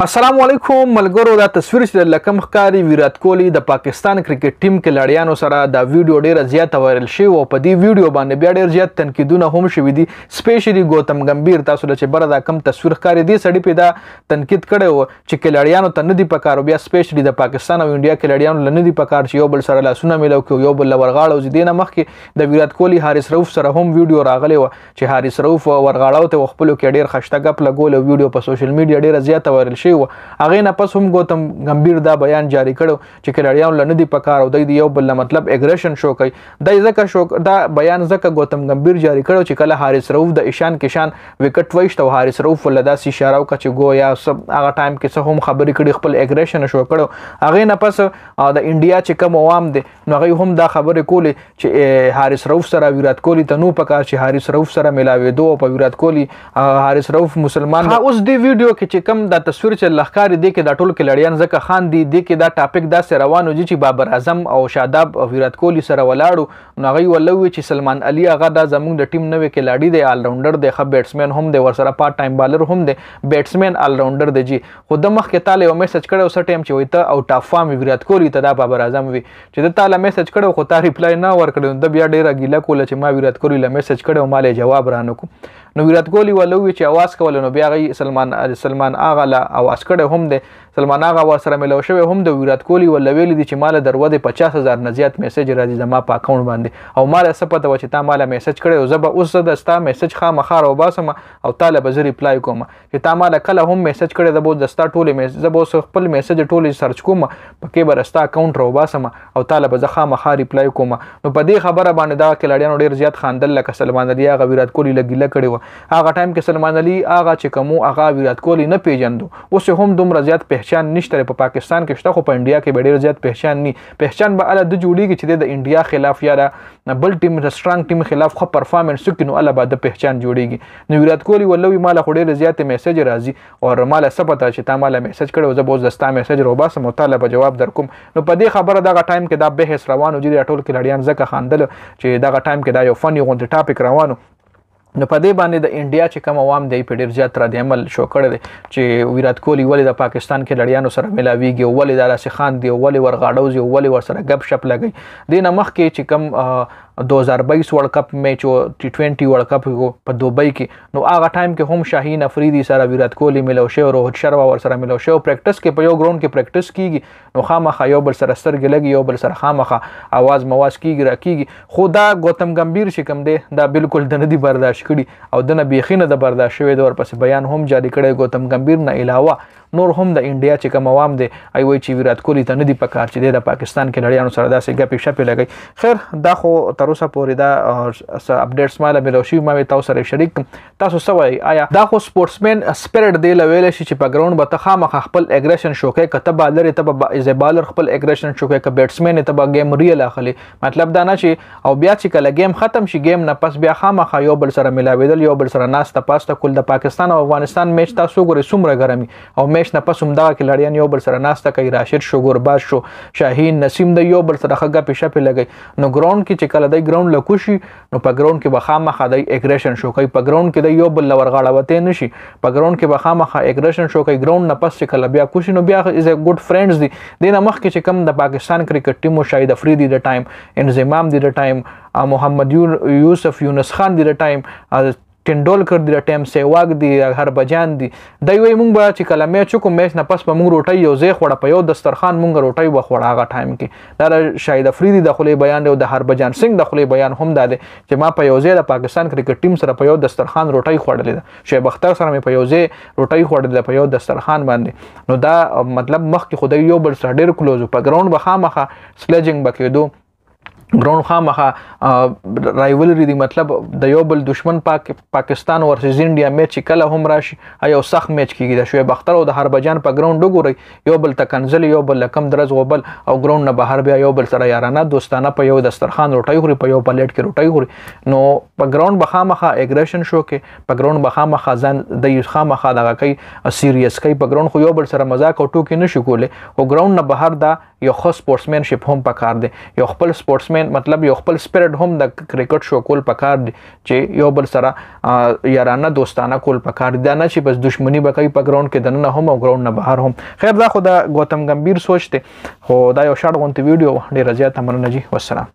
السلام علیکم ملګرو. دا تصویر چې لکم ښکاري ویرات کوهلی د پاکستان کرکټ ټیم کې لړیانو سره دا ویډیو ډیره زیاته وایرل شوې او په دې ویډیو باندې بیا ډیر زیات تنقیدونه هم شوي دي. سپیشلی ګوتم ګمبیر تاسو له چې بره دا کم تصویر ښکاري دی سړي په دا تنقید کړی و چې کلړیانو ته نه دي پکار، بیا سپیشلی د پاکستان او انډیا کلړیانو له نه دي پکار چې یو بل سره لاسونه میلاو کړي، یو بل له ورغاړو. ځي نه مخکې د ویرات کوهلی حارث رؤف سره هم ویډیو راغلی و چې حارث رؤف ورغاړو ته خپلو کې ډیر خشته ګپ لګول او ویډیو په سوشل میډیا ډیره زیاته وایرل شوې و. هغې نه پس هم ګوتم ګمبیر دا بیان جاری کړو چې کلړیانو له نه دي پکار او د یو بل مطلب اګریشن شو کوي. دا بیان ځکه ګوتم ګمبیر جاری کړو چې کله حارث رؤف د ایشان کشان وکټ وایشت او حارث رؤف ول داسې اشاره وکړه چې گویا هغه ټایم کې څه هم خبرې کړي، خپل اګریشن شو کړو. هغې نه پس د انډیا چې کوم عوام دي نو هغوی هم دا خبرې کولې چې حارث رؤف سره ویرات کوهلی ته نو پکار چې حارث رؤف سره میلاوېدو او په ویرات کوهلی حارث رؤف مسلمان. اوس دې ویډیو کې چې کوم دا تصویر چې لښکاري دی کې دا ټول کلړیان ځکه خان دي دی کې دا ټاپک داسې روان و چې بابر اعظم او شاداب ویرات کوهلی سره ولاړو نو هغوی ولوي چې سلمان علي هغه دا زموږ د ټیم نوی کلاړي دی، آلراونډر دی، ښه بیټسمین هم دی، ورسره پارټ ټایم بالر هم دی، بیټسمین آلراونډر دی. جی خو د مخکې تاله یو میسج کړی څه ټایم چې وایي ته آوټ اف فارم ویرات کوهلی ته دا بابر اعظم وي چې د تاله میسج کړی خو تا ریپلای نه ورکړی. د بیا ډېره ګیله کوله چې ما ویرات کوهلی له میسج کړی او ما له جواب رانه کو. نو ویرات کوهلی ولوي چې اواز کوله نو بیا هغوی سلمان آغا له اواز کړی هم دی، سلمان آغا ورسره میلاو شوی هم د ویرات کوهلی ول ویلي دي چې ماله در ودې 50,000 نه زیات میسج راځي زما په اکاونټ باندې او ماله څه پته وه چې تا ماله میسج کړی او زه به اوس د ستا میسج خامخا راوباسم او تاله به زه ریپلای کوم چې تا ماله کله هم میسج کړی زه به د ستا ټولې زه به اوس خپل میسج ټولې سرچ کوم پکې به ستا اکاونټ راوباسم او تاله به زه خامخا ریپلای کوم. نو په دې خبره باندې دغه کلړیانو ډېر زیات خاندل لکه سلمان علي هغه ویرات کوهلی له ګیله کړې وه. هغه ټایم کې سلمان علي هغه چې کوم هغه ویرات کوهلی نه پیژندو، اوس هم دومره زیات پهچان نشته په پاکستان کې شته، خو په انډیا کې به ډېر زیات پهچان به اله د جوړېږي چې د انډیا خلاف یا د بل ټیم د سټرانګ ټیم خلاف ښه پرفارمنس وکړي نو اله به د پهچان جوړېږي. نو ویرات کوهلی ولوي ماله خو ډېرې زیاتې میسج راځي او ماله څه پته چې تا ماله میسج کړی او زه به اوس د ستا میسج راوباسم او تاله به جواب در کوم. نو په دې خبره دغه ټایم کې دا بحث روان و چې ټول کلړیان ځکه خاندل چې دغه ټایم کې دا یو فني غوندې ټاپک روان و. نو په دې باندې د انډیا چې کوم عوام دی په ډېر زیات رد عمل شو کړی دی چې ویرات کوهلی ولې د پاکستان کې لړیانو سره میلاویږي او ولې داسې خان دی او ولې ورغاړوځي او ولې ورسره ګپ شپ لګوي. دې نه مخکې چې کوم 2022 ورلډ کپ میچ او T20 ورلډ کپ په دوبۍ کې نو هغه ټایم کې هم شاهین افریدي سره ویرات کوهلی میلاو شوی، روهت شرما ورسره میلاو شوی. پریکټس کې په یو ګراوند کې پریکټس کیږي نو خامخا یو بل سره سترګې لګي، یو بل سره خامخا اواز مواز کیږي راکیږي. خو دا ګوتم ګمبیر چې کوم دی دا بالکل د نه دي برداشت کړي او د نه بیخي نه د برداشت شوی دی. ورپسې بیان هم جاری کړی ګوتم ګمبیر نه علاوه نور هم د انډیا چې کوم عوام دی ای وایي چې ویرات کوهلی ته نه دي پکار چې د پاکستان کې لړیانو سره داسې ګپې شپې لګوي. خیر دا خو تر اوسه پورې دا اپډیټس ماله میلاو شوي، ما تاسو سره شریک کړم. تاسو څه وایئ؟ آیا دا خو سپورټسمین سپیرټ دی له ویلی شي چې په ګراونډ به ته خامخا خپل اګریشن شو کوې، که ته بالر یې ته به ایز ا بالر خپل اګریشن شو کوې، که بیټسمین یې ته به ګیم ریل اخلي. مطلب دا نه چې او بیا چې کله ګیم ختم شي ګیم نه پس بیا خامخا یو بل سره میلاوېدل، یو بل سره ناسته پاسته کول. د پاکستان او افغانستان میچ تاسو ګورئ څومره ګرمي او میچ نه پس همدغه کلړیان یو بل سره ناسته کوي، راشد شو، ګورباز شو، شاهین، نسیم د یو بل سره ښه ګپې شپې لګوي. نو ګراونډ کې چې کله دی ګراونډ له کوشي نو په ګراونډ کې به خامخا دی اګریشن شو کوي، په ګراونډ کې دی یو بل له ورغاړوتی نه شي، په ګراونډ کې به خامخا اګریشن شو کوي. ګراونډ نه پس چې کله بیا کوشي نو بیا از ا ګډ فرینډز دي. دې نه مخکې چې کوم د پاکستان کرکټ ټیم شاهد افریدي د ټایم، انضمام دی د ټایم، محمد یوسف یونس خان دی د ټایم، ټنډولکر دی د ټایم، سیواګ دی، هربجان دی. دی وایي موږ به چې کله میچ وکړو میچ نه پس به موږ روټۍ یو ځای خوړه، په یو دسترخوان موږ روټۍ به خوړه هغه ټایم کې. دا د شاهد افریدي د خولې بیان دی او د هربجان سنګ د خولې بیان هم دا دی چې ما په یو ځای د پاکستان کرکټ ټیم سره په یو دسترخوان روټۍ خوړلې ده، شعیب اختر سره مې په یو ځای روټۍ خوړلې ده په یو دسترخوان باندې. نو دا مطلب مخکې خو د یو بل سره ډېر کلوز و، په ګراونډ به خامخا سلیجنګ به کېدو، ګراوند خامخا رایولري دی، مطلب د یو بل دشمن پاکستان ورسز انډیا میچ چې کله هم راشي یو سخت میچ کیږي. د شعیب اختر او د هربجان په ګراوند وګورئ یو بل ته کنځلې، یو بل کم درز غوبل او ګراوند نه بهر بیا یو بل سره یارانه دوستانه په یو دسترخوان روټۍ خوري، په یو پلیټ کې روټۍ خوري. نو په ګراوند به خامخا اګریشن شو کې، په ګراوند به خامخا ځان د خامخا دغه کوي سیریس کوي. په ګراوند خو یو بل سره مذاق او ټوکې نشي کولی، خو ګراوند نه بهر دا یو ښه سپورټسمینشپ هم پکار دی، یو خپل سپورټسمین بیټسمن مطلب یو خپل سپیرټ هم د کرکټ شو کول پکار دی چې یو بل سره یارانه دوستانه کول پکار دی دا نه چې بس دښمنی به کوي په ګراوند کې دننه هم او ګراوند نه بهر هم. خیر دا خو د ګوتم ګمبیر سوچ دی خو دا یو شارټ غونټ ویډیو ډیره زیاته مننه جی والسلام.